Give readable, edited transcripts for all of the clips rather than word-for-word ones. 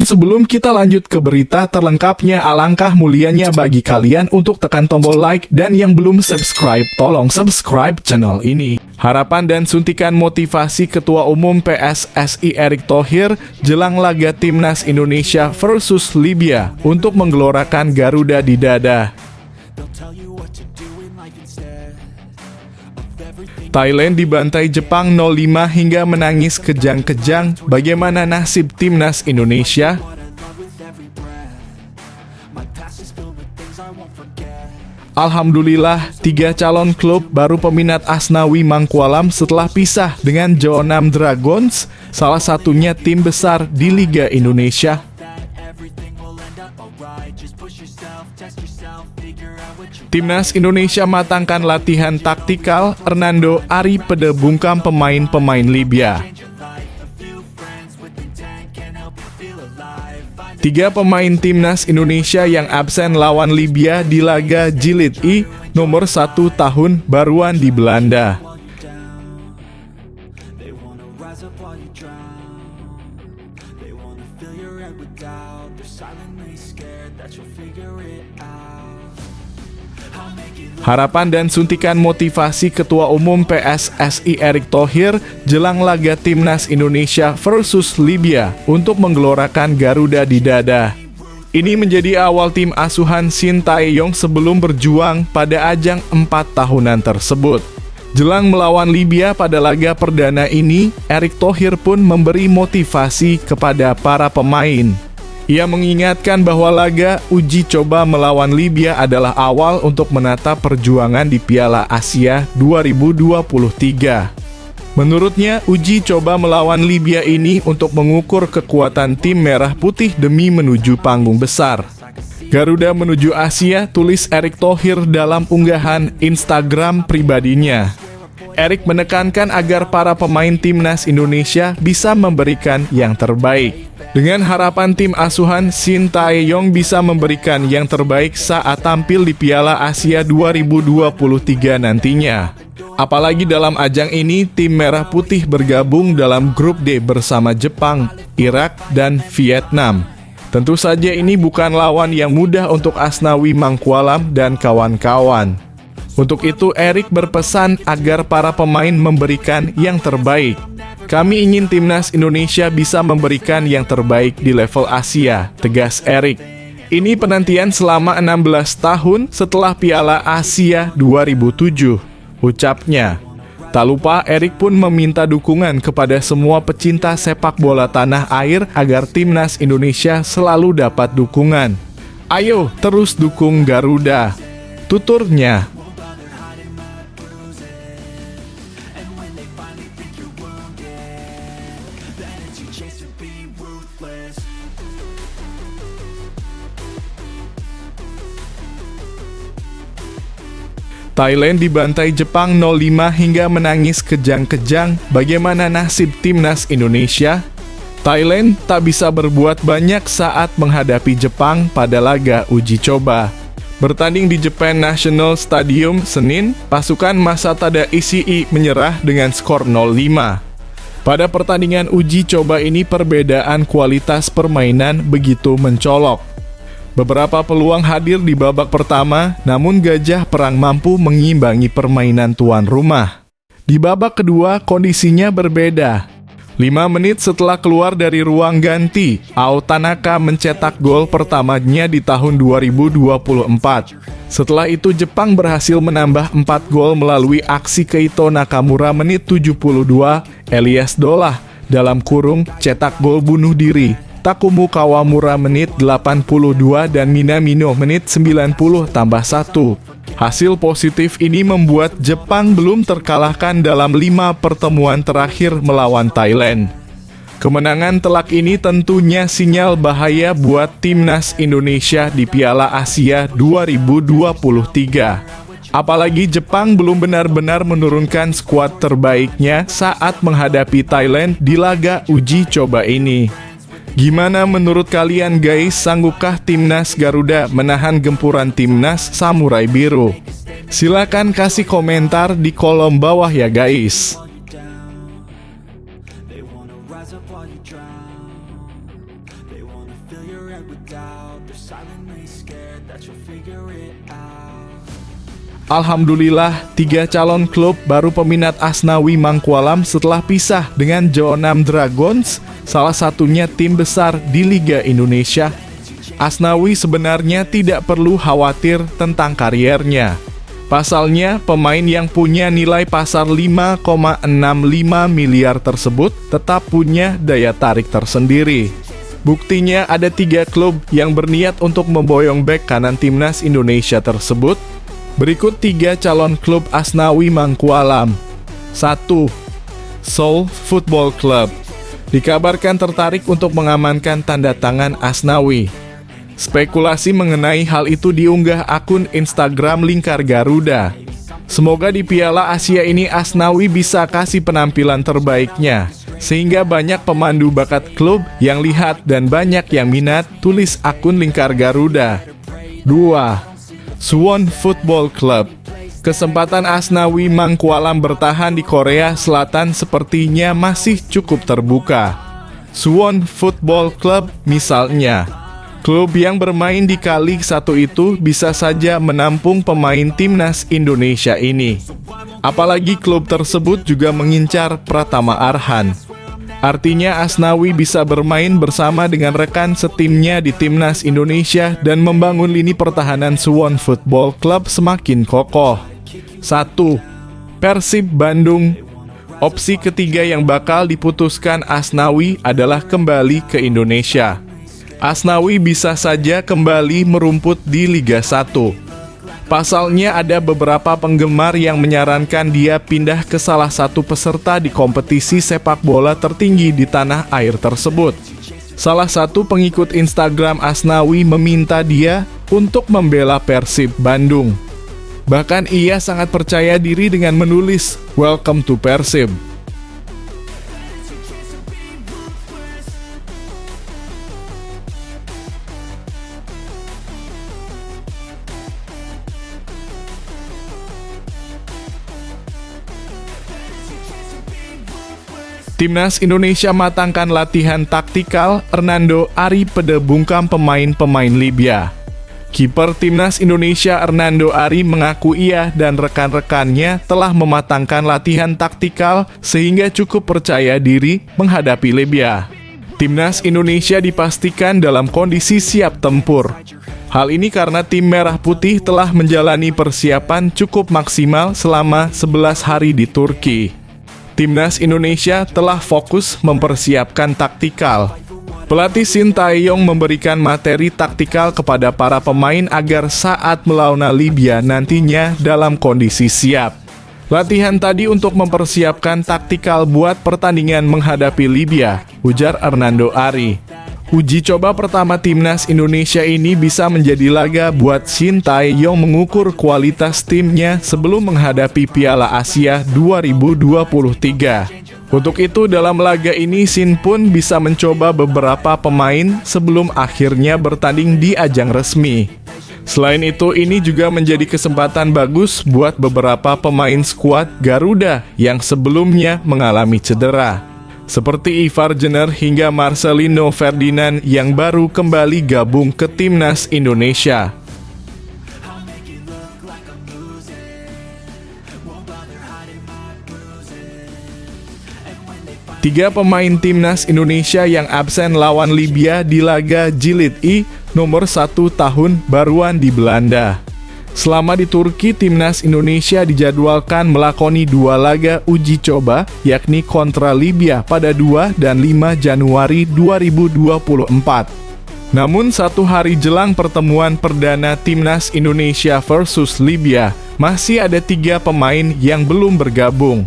Sebelum kita lanjut ke berita terlengkapnya, alangkah mulianya bagi kalian untuk tekan tombol like, dan yang belum subscribe, tolong subscribe channel ini. Harapan dan suntikan motivasi Ketua Umum PSSI Erick Thohir jelang laga Timnas Indonesia versus Libya untuk menggelorakan Garuda di dada. Thailand dibantai Jepang 0-5 hingga menangis kejang-kejang. Bagaimana nasib Timnas Indonesia? Alhamdulillah, 3 calon klub baru peminat Asnawi Mangkualam setelah pisah dengan Jeonnam Dragons, salah satunya tim besar di Liga Indonesia. Timnas Indonesia matangkan latihan taktikal. Hernando Ari Pede bungkam pemain-pemain Libya. 3 pemain Timnas Indonesia yang absen lawan Libya di laga Jilid I nomor 1 tahun baruan di Belanda. Harapan dan suntikan motivasi Ketua Umum PSSI Erick Thohir jelang laga Timnas Indonesia versus Libya untuk menggelorakan Garuda di dada. Ini menjadi awal tim asuhan Shin Tae-yong sebelum berjuang pada ajang 4 tahunan tersebut. Jelang melawan Libya pada laga perdana ini, Erick Thohir pun memberi motivasi kepada para pemain. Ia mengingatkan bahwa laga uji coba melawan Libya adalah awal untuk menata perjuangan di Piala Asia 2023. Menurutnya, uji coba melawan Libya ini untuk mengukur kekuatan tim merah putih demi menuju panggung besar. Garuda menuju Asia, tulis Erick Thohir dalam unggahan Instagram pribadinya. Erick menekankan agar para pemain Timnas Indonesia bisa memberikan yang terbaik. Dengan harapan tim asuhan Shin Tae-yong bisa memberikan yang terbaik saat tampil di Piala Asia 2023 nantinya. Apalagi dalam ajang ini, tim Merah Putih bergabung dalam grup D bersama Jepang, Irak, dan Vietnam. Tentu saja ini bukan lawan yang mudah untuk Asnawi Mangkualam dan kawan-kawan. Untuk itu, Erick berpesan agar para pemain memberikan yang terbaik. Kami ingin Timnas Indonesia bisa memberikan yang terbaik di level Asia, tegas Erick. Ini penantian selama 16 tahun setelah Piala Asia 2007, ucapnya. Tak lupa, Erick pun meminta dukungan kepada semua pecinta sepak bola tanah air agar Timnas Indonesia selalu dapat dukungan. Ayo terus dukung Garuda, tuturnya. Thailand dibantai Jepang 0-5 hingga menangis kejang-kejang. Bagaimana nasib Timnas Indonesia? Thailand tak bisa berbuat banyak saat menghadapi Jepang pada laga uji coba. Bertanding di Japan National Stadium Senin, pasukan Masatada Ishii menyerah dengan skor 0-5. Pada pertandingan uji coba ini, perbedaan kualitas permainan begitu mencolok. Beberapa peluang hadir di babak pertama, namun Gajah Perang mampu mengimbangi permainan tuan rumah. Di babak kedua, kondisinya berbeda. 5 menit setelah keluar dari ruang ganti, Ao Tanaka mencetak gol pertamanya di tahun 2024. Setelah itu, Jepang berhasil menambah 4 gol melalui aksi Keito Nakamura menit 72, Elias Dolah dalam kurung cetak gol bunuh diri, Takumu Kawamura menit 82 dan Minamino menit 90 tambah 1. Hasil positif ini membuat Jepang belum terkalahkan dalam 5 pertemuan terakhir melawan Thailand. Kemenangan telak ini tentunya sinyal bahaya buat Timnas Indonesia di Piala Asia 2023. Apalagi Jepang belum benar-benar menurunkan skuad terbaiknya saat menghadapi Thailand di laga uji coba ini. Gimana menurut kalian guys, sanggupkah Timnas Garuda menahan gempuran Timnas Samurai Biru? Silakan kasih komentar di kolom bawah ya guys. Alhamdulillah, 3 calon klub baru peminat Asnawi Mangkualam setelah pisah dengan Jeonnam Dragons, salah satunya tim besar di Liga Indonesia. Asnawi sebenarnya tidak perlu khawatir tentang kariernya. Pasalnya, pemain yang punya nilai pasar 5,65 miliar tersebut tetap punya daya tarik tersendiri. Buktinya ada 3 klub yang berniat untuk memboyong bek kanan timnas Indonesia tersebut. Berikut 3 calon klub Asnawi Mangkualam. 1. Seoul Football Club dikabarkan tertarik untuk mengamankan tanda tangan Asnawi. Spekulasi mengenai hal itu diunggah akun Instagram Lingkar Garuda. Semoga di Piala Asia ini Asnawi bisa kasih penampilan terbaiknya, sehingga banyak pemandu bakat klub yang lihat dan banyak yang minat, tulis akun Lingkar Garuda. 2. Suwon Football Club. Kesempatan Asnawi Mangkualam bertahan di Korea Selatan sepertinya masih cukup terbuka. Suwon Football Club misalnya, klub yang bermain di Kali 1 itu bisa saja menampung pemain timnas Indonesia ini. Apalagi klub tersebut juga mengincar Pratama Arhan. Artinya Asnawi bisa bermain bersama dengan rekan setimnya di timnas Indonesia dan membangun lini pertahanan Suwon Football Club semakin kokoh. 1. Persib Bandung. Opsi ketiga yang bakal diputuskan Asnawi adalah kembali ke Indonesia. Asnawi bisa saja kembali merumput di Liga 1. Pasalnya ada beberapa penggemar yang menyarankan dia pindah ke salah satu peserta di kompetisi sepak bola tertinggi di tanah air tersebut. Salah satu pengikut Instagram Asnawi meminta dia untuk membela Persib Bandung. Bahkan ia sangat percaya diri dengan menulis "Welcome to Persib". Timnas Indonesia matangkan latihan taktikal, Hernando Ari Pede bungkam pemain-pemain Libya. Kiper Timnas Indonesia Hernando Ari mengaku ia dan rekan-rekannya telah mematangkan latihan taktikal sehingga cukup percaya diri menghadapi Libya. Timnas Indonesia dipastikan dalam kondisi siap tempur. Hal ini karena tim Merah Putih telah menjalani persiapan cukup maksimal selama 11 hari di Turki. Timnas Indonesia telah fokus mempersiapkan taktikal. Pelatih Shin Tae-yong memberikan materi taktikal kepada para pemain agar saat melawan Libya nantinya dalam kondisi siap. Latihan tadi untuk mempersiapkan taktikal buat pertandingan menghadapi Libya, ujar Hernando Ari. Uji coba pertama timnas Indonesia ini bisa menjadi laga buat Shin Tae-yong mengukur kualitas timnya sebelum menghadapi Piala Asia 2023. Untuk itu dalam laga ini Shin pun bisa mencoba beberapa pemain sebelum akhirnya bertanding di ajang resmi. Selain itu ini juga menjadi kesempatan bagus buat beberapa pemain skuad Garuda yang sebelumnya mengalami cedera, seperti Ivar Jenner hingga Marcelino Ferdinand yang baru kembali gabung ke timnas Indonesia. Tiga pemain timnas Indonesia yang absen lawan Libya di laga Jilid I nomor 1 tahun baruan di Belanda. Selama di Turki, timnas Indonesia dijadwalkan melakoni 2 laga uji coba, yakni kontra Libya pada 2 dan 5 Januari 2024. Namun 1 hari jelang pertemuan perdana timnas Indonesia versus Libya, masih ada 3 pemain yang belum bergabung.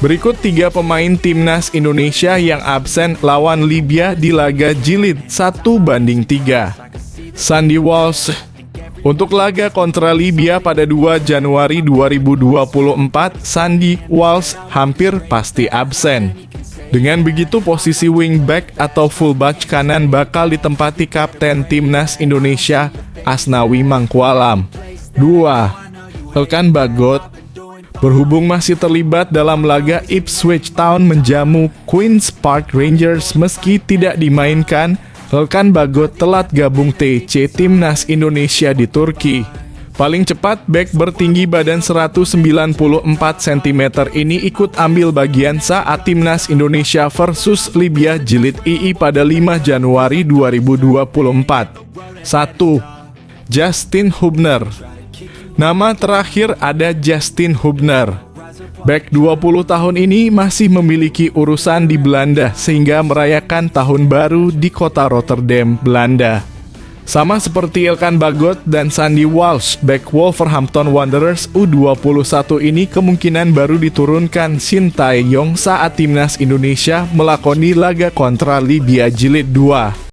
Berikut 3 pemain timnas Indonesia yang absen lawan Libya di laga Jilid 1:3. Sandy Walsh. Untuk laga kontra Libya pada 2 Januari 2024, Sandy Walsh hampir pasti absen. Dengan begitu posisi wingback atau fullback kanan bakal ditempati kapten timnas Indonesia, Asnawi Mangkualam. 2. Elkan Bagot. Berhubung masih terlibat dalam laga Ipswich Town menjamu Queen's Park Rangers meski tidak dimainkan, Elkan Bagot telat gabung TC Timnas Indonesia di Turki. Paling cepat, bek bertinggi badan 194 cm ini ikut ambil bagian saat Timnas Indonesia versus Libya Jilid II pada 5 Januari 2024. 1. Justin Hubner. Nama terakhir ada Justin Hubner. Bek 20 tahun ini masih memiliki urusan di Belanda sehingga merayakan tahun baru di kota Rotterdam, Belanda. Sama seperti Ilkan Bagot dan Sandy Walsh, bek Wolverhampton Wanderers U21 ini kemungkinan baru diturunkan Shin Tae-yong saat Timnas Indonesia melakoni laga kontra Libya Jilid 2.